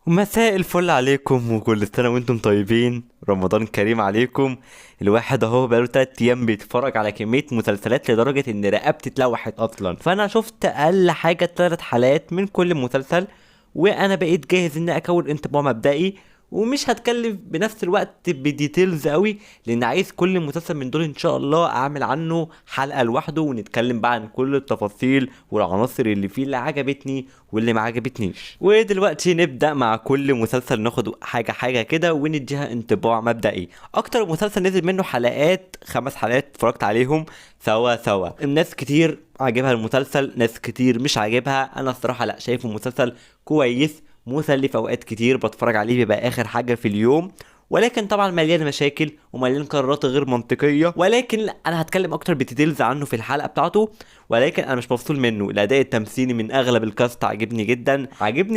مساء الفل عليكم وكل سنة وانتم طيبين. رمضان كريم عليكم. الواحد اهو بقاله 3 ايام بيتفرج على كمية مسلسلات لدرجة ان رقبتي اتلوحت اصلا، فانا شفت اقل حاجة 3 حلقات من كل مسلسل، وانا بقيت جاهز اني اكون انطباع مبدئي. ومش هتكلم بنفس الوقت بديتيلز قوي، لان عايز كل مسلسل من دول ان شاء الله اعمل عنه حلقة لوحده ونتكلم بقى عن كل التفاصيل والعناصر اللي فيه اللي عجبتني واللي ما عجبتنيش. ودلوقتي نبدأ مع كل مسلسل ناخد حاجة حاجة كده ونديها انطباع مبدئي. اكتر مسلسل نزل منه حلقات 5 حلقات اتفرجت عليهم سوا. الناس كتير عجبها المسلسل، ناس كتير مش عاجبها. انا الصراحة لا، شايفه مسلسل كويس مسلي في اوقات كتير بتفرج عليه بيبقى اخر حاجة في اليوم، ولكن طبعا مليان مشاكل ومليان قرارات غير منطقيه. ولكن انا هتكلم اكتر بديتيلز عنه في الحلقه بتاعته. ولكن انا مش مفصول منه. الاداء التمثيلي من اغلب الكاست عاجبني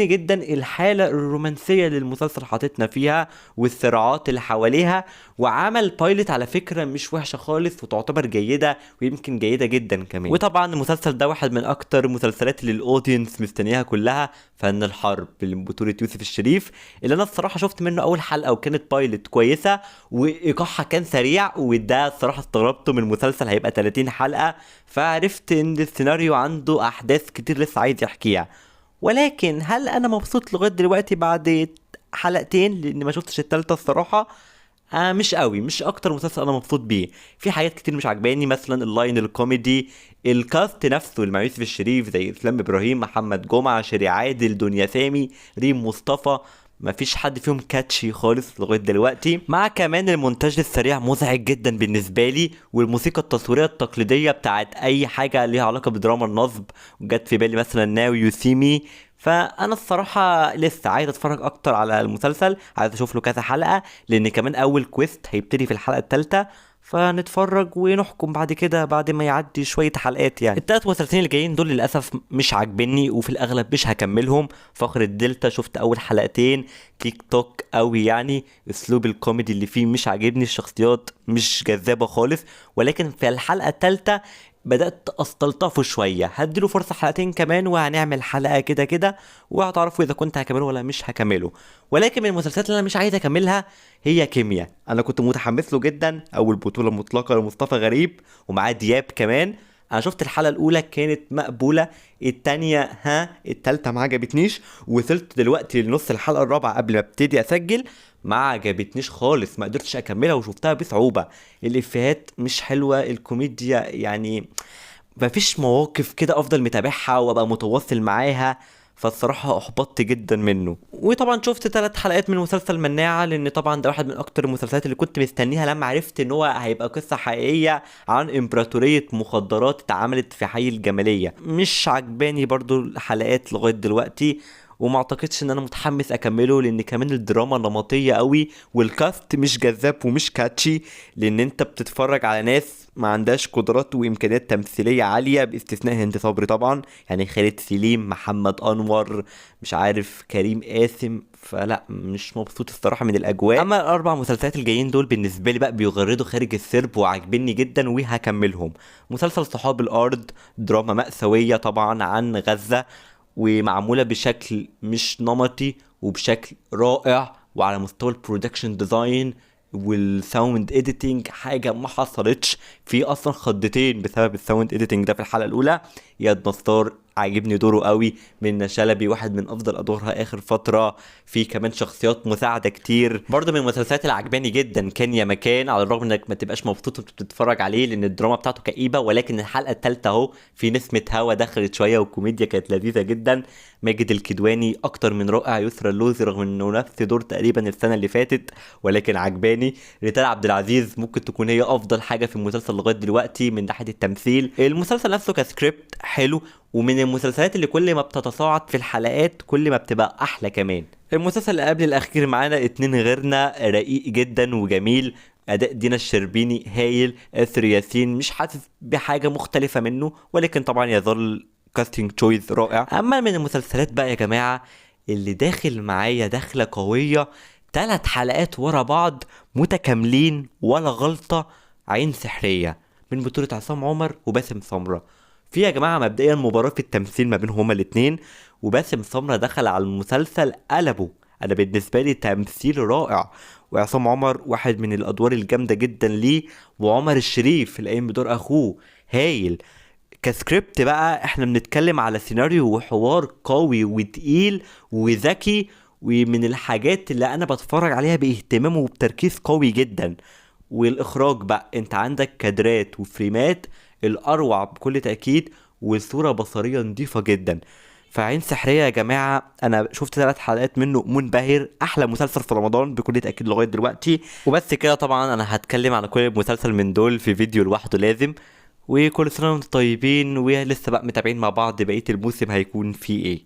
جدا الحاله الرومانسيه اللي المسلسل حاططنا فيها والصراعات اللي حواليها. وعمل بايلوت على فكره مش وحشه خالص وتعتبر جيده ويمكن جيده جدا كمان. وطبعا المسلسل ده واحد من اكتر المسلسلات اللي الاودينس مستنياها كلها، فن الحرب بطولة يوسف الشريف، اللي انا الصراحه شفت منه اول حلقه وكانت بايلوت كويسه وايقاعها كان سريع. وده الصراحه استغربته من المسلسل هيبقى 30 حلقه، فعرفت ان السيناريو عنده احداث كتير لسه عايز يحكيها. ولكن هل انا مبسوط لغايه دلوقتي بعد حلقتين؟ لان ما شفتش التالتة الصراحه. مش قوي، مش اكتر مسلسل انا مبسوط بيه. في حاجات كتير مش عجباني، مثلا اللاين الكوميدي، الكاست نفسه اللي مع يوسف الشريف زي اسلام ابراهيم، محمد جمعه، شيري عادل، دنيا سامي، ريم مصطفى. مفيش حد فيهم كاتشي خالص لغايه دلوقتي. مع كمان المونتاج السريع مزعج جدا بالنسبه لي، والموسيقى التصويريه التقليديه بتاعت اي حاجه ليها علاقه بدراما النصب. جت في بالي مثلا ناو يو سي مي. فانا الصراحه لسه عايز اتفرج اكتر على المسلسل، عايز اشوف له كذا حلقه، لان كمان اول كويست هيبتدي في الحلقه الثالثه. فنتفرج ونحكم بعد كده بعد ما يعدي شويه حلقات. يعني التلات مسلسلين اللي جايين دول للاسف مش عاجبني وفي الاغلب مش هكملهم. فخر الدلتا شفت اول حلقتين، تيك توك قوي يعني. اسلوب الكوميدي اللي فيه مش عاجبني، الشخصيات مش جذابه خالص. ولكن في الحلقه الثالثه بدأت استلطفه شوية. هديله فرصة حلقتين كمان وهنعمل حلقة كده كده وهتعرفوا اذا كنت هكمله ولا مش هكمله. ولكن من المسلسلات اللي انا مش عايز اكملها هي كيمياء. انا كنت متحمس له جدا، اول بطولة مطلقة لمصطفى غريب ومعاه دياب كمان. انا شفت الحلقة الاولى كانت مقبولة، التانية التالتة ما عجبتنيش. وصلت دلوقتي لنص الحلقة الرابعة قبل ما ابتدي اسجل، ما عجبتنيش خالص، ما قدرتش اكملها وشفتها بصعوبة. الافيهات مش حلوة، الكوميديا يعني مفيش مواقف كده افضل متابعها وابقى متواصل معاها. فالصراحة احبطت جدا منه. وطبعا شفت 3 حلقات من مسلسل مناعة، لان طبعا ده واحد من اكتر المسلسلات اللي كنت مستنيها لما عرفت ان هو هيبقى قصة حقيقية عن امبراطورية مخدرات اتعملت في حي الجمالية. مش عجباني برضو الحلقات لغاية دلوقتي، وما اعتقدش ان انا متحمس اكمله، لان كمان الدراما نمطيه قوي والكاست مش جذاب ومش كاتشي. لان انت بتتفرج على ناس ما عندهاش قدرات وامكانيات تمثيليه عاليه باستثناء هند صبري طبعا، يعني خالد سليم، محمد انور، مش عارف كريم قاسم. فلا مش مبسوط الصراحه من الاجواء. اما الاربع مسلسلات الجايين دول بالنسبه لي بقى بيغردوا خارج السرب وعاجبني جدا وهكملهم. مسلسل صحاب الارض، دراما مأساويه طبعا عن غزه، ومعمولة بشكل مش نمطي وبشكل رائع. وعلى مستوى البرودكشن ديزاين والساوند اديتنج حاجة ما حصلتش. في اصلا خضتين بسبب الساوند اديتنج ده في الحلقة الاولى. اياد نصار عاجبني دوره قوي. منة شلبي واحد من افضل ادوارها اخر فترة. في كمان شخصيات مساعدة كتير. برضه من المسلسلات اللي عجباني جدا كان يا مكان، على الرغم انك ما تبقاش مبسوط وانت بتتفرج عليه لان الدراما بتاعته كئيبة، ولكن الحلقة الثالثة اهو في نسمة هوا دخلت شوية والكوميديا كانت لذيذة جدا. ماجد الكدواني اكتر من رائع. يسرا اللوزي رغم انه نفس دور تقريبا السنة اللي فاتت ولكن عجباني. ريتال عبد العزيز ممكن تكون هي افضل حاجة في المسلسل لغاية دلوقتي من ناحية التمثيل. المسلسل نفسه كسكريبت حلو، ومن المسلسلات اللي كل ما بتتصاعد في الحلقات كل ما بتبقى احلى كمان. المسلسل اللي قبل الاخير معانا اتنين غيرنا، رقيق جدا وجميل. اداء دينا الشربيني هايل. اسر ياسين مش حاسس بحاجه مختلفه منه، ولكن طبعا يظل كاستنج تشويس رائع. اما من المسلسلات بقى يا جماعه اللي داخل معايا دخله قويه، 3 حلقات ورا بعض متكاملين ولا غلطه، عين سحريه من بطوله عصام عمر وباسم سمره. في يا جماعه مبدئيا مباراه في التمثيل ما بينهم هما الاتنين. وباسم سمره دخل على المسلسل انا بالنسبه لي تمثيل رائع. وعصام عمر واحد من الادوار الجامده جدا ليه، وعمر الشريف اللي قايم بدور اخوه هايل. كسكريبت بقى احنا بنتكلم على سيناريو وحوار قوي وتقيل وذكي، ومن الحاجات اللي انا بتفرج عليها باهتمام وبتركيز قوي جدا. والاخراج بقى انت عندك كادرات وفريمات الاروع بكل تأكيد، وصورة بصرية نظيفة جدا. فعين سحرية يا جماعة انا شفت 3 حلقات منه، منبهر، احلى مسلسل في رمضان بكل تأكيد لغاية دلوقتي. وبس كده طبعا انا هتكلم على كل مسلسل من دول في فيديو لوحده لازم. وكل سنة وانتم طيبين، ولسه بقى متابعين مع بعض بقية الموسم هيكون فيه ايه.